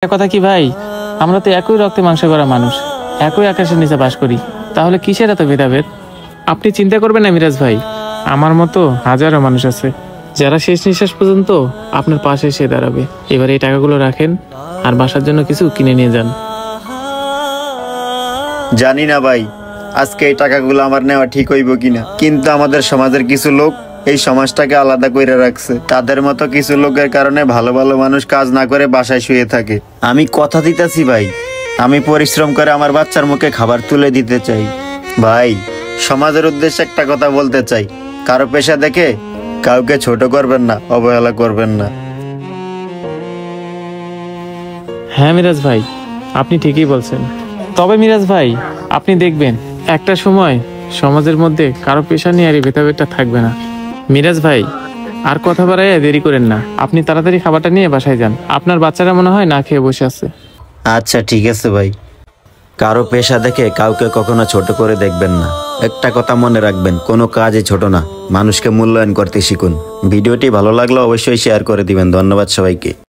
কথা কি ভাই, আমরা তো একই রক্তে মাংস করা মানুষ, একই আকাশের নিচে বাস করি, তাহলে কিসের এত ভেদাভেদ? আপনি চিন্তা করবেন না মিরাজ ভাই, আমার মতো হাজারো মানুষ আছে যারা শেষ নিঃশ্বাস পর্যন্ত আপনার পাশে এসে দাঁড়াবে। এবার এই টাকাগুলো রাখেন আর বাসার জন্য কিছু কিনে নিয়ে যান। জানি না ভাই, আজকে এই টাকাগুলো আমার নেওয়া ঠিক হইব কিনা, কিন্তু আমাদের সমাজের কিছু লোক এই সমাজটাকে আলাদা করে রাখছে। তাদের মতো কিছু লোকের কারণে ভালো ভালো মানুষ কাজ না করে বাসায় শুয়ে থাকে। আমি কথা দিতেছি ভাই, আমি পরিশ্রম করে আমার বাচ্চার মুখে খাবার তুলে দিতে চাই। ভাই, সমাজের উদ্দেশ্যে একটা কথা বলতে চাই, কারো পেশা দেখে কাউকে ছোট করবেন না, অবহেলা করবেন না। হ্যাঁ মিরাজ ভাই, আপনি ঠিকই বলছেন। তবে মিরাজ ভাই, আপনি দেখবেন একটা সময় সমাজের মধ্যে কারো পেশা নিয়ে আর এই ভেদাভেদটা থাকবে না। মিরাজ ভাই, আর কথা বাড়াইয়া দেরি করেন না, আপনি তাড়াতাড়ি খাবারটা নিয়ে বাসায় যান, আপনার বাচ্চারা মনে হয় না খেয়ে বসে আছে। আচ্ছা ঠিক আছে ভাই। কারো পেশা দেখে কাউকে কখনো ছোট করে দেখবেন না। একটা কথা মনে রাখবেন, কোনো কাজই ছোট না, মানুষকে মূল্যায়ন করতে শিখুন। ভিডিওটি ভালো লাগলে অবশ্যই শেয়ার করে দিবেন। ধন্যবাদ সবাইকে।